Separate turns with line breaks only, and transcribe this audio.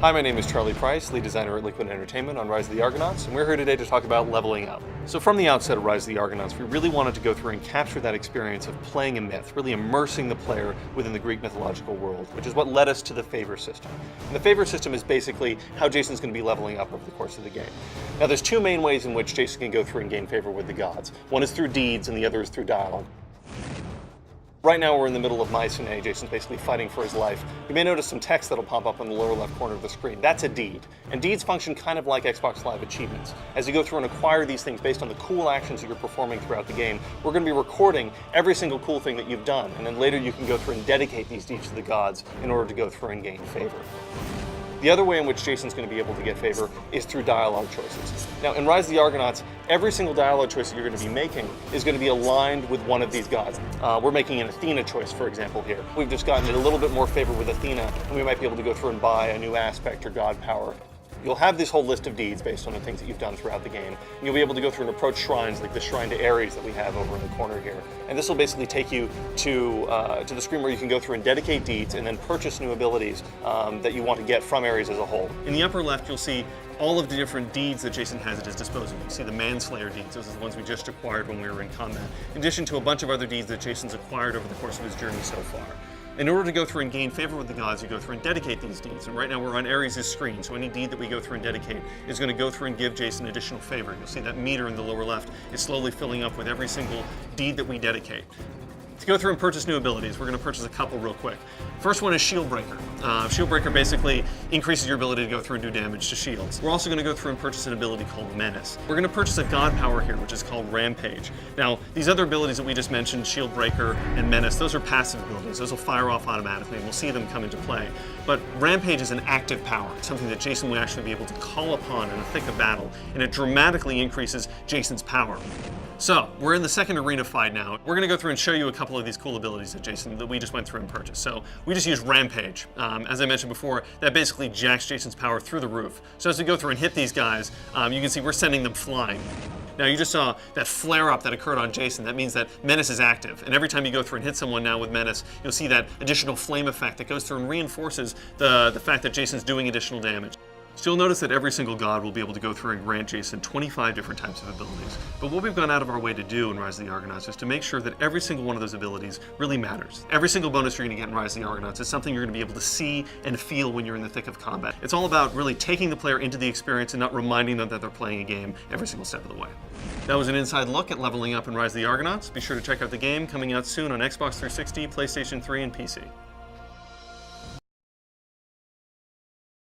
Hi, my name is Charlie Price, lead designer at Liquid Entertainment on Rise of the Argonauts, and we're here today to talk about leveling up. So from the outset of Rise of the Argonauts, we really wanted to go through and capture that experience of playing a myth, really immersing the player within the Greek mythological world, which is what led us to the favor system. And the favor system is basically how Jason's going to be leveling up over the course of the game. Now there's two main ways in which Jason can go through and gain favor with the gods. One is through deeds and the other is through dialogue. Right now we're in the middle of Mycenae. Jason's basically fighting for his life. You may notice some text that'll pop up in the lower left corner of the screen. That's a deed. And deeds function kind of like Xbox Live achievements. As you go through and acquire these things based on the cool actions that you're performing throughout the game, we're going to be recording every single cool thing that you've done. And then later you can go through and dedicate these deeds to the gods in order to go through and gain favor. The other way in which Jason's going to be able to get favor is through dialogue choices. Now, in Rise of the Argonauts, every single dialogue choice that you're going to be making is going to be aligned with one of these gods. We're making an Athena choice, for example, here. We've just gotten a little bit more favor with Athena, and we might be able to go through and buy a new aspect or god power. You'll have this whole list of deeds based on the things that you've done throughout the game. And you'll be able to go through and approach shrines like the shrine to Ares that we have over in the corner here. And this will basically take you to the screen where you can go through and dedicate deeds and then purchase new abilities that you want to get from Ares as a whole. In the upper left, you'll see all of the different deeds that Jason has at his disposal. You see the Manslayer deeds, those are the ones we just acquired when we were in combat, in addition to a bunch of other deeds that Jason's acquired over the course of his journey so far. In order to go through and gain favor with the gods, you go through and dedicate these deeds. And right now we're on Ares' screen, so any deed that we go through and dedicate is going to go through and give Jason additional favor. You'll see that meter in the lower left is slowly filling up with every single deed that we dedicate. To go through and purchase new abilities, we're going to purchase a couple real quick. First one is Shield Breaker. Shield Breaker basically increases your ability to go through and do damage to shields. We're also going to go through and purchase an ability called Menace. We're going to purchase a god power here, which is called Rampage. Now, these other abilities that we just mentioned, Shield Breaker and Menace, those are passive abilities. Those will fire off automatically, and we'll see them come into play. But Rampage is an active power. It's something that Jason will actually be able to call upon in the thick of battle, and it dramatically increases Jason's power. So, we're in the second arena fight now. We're going to go through and show you a couple of these cool abilities that we just went through and purchased. So, we just used Rampage. As I mentioned before, that basically jacks Jason's power through the roof. So as we go through and hit these guys, you can see we're sending them flying. Now, you just saw that flare-up that occurred on Jason. That means that Menace is active. And every time you go through and hit someone now with Menace, you'll see that additional flame effect that goes through and reinforces the fact that Jason's doing additional damage. So you'll notice that every single god will be able to go through and grant Jason 25 different types of abilities. But what we've gone out of our way to do in Rise of the Argonauts is to make sure that every single one of those abilities really matters. Every single bonus you're going to get in Rise of the Argonauts is something you're going to be able to see and feel when you're in the thick of combat. It's all about really taking the player into the experience and not reminding them that they're playing a game every single step of the way. That was an inside look at leveling up in Rise of the Argonauts. Be sure to check out the game coming out soon on Xbox 360, PlayStation 3, and PC.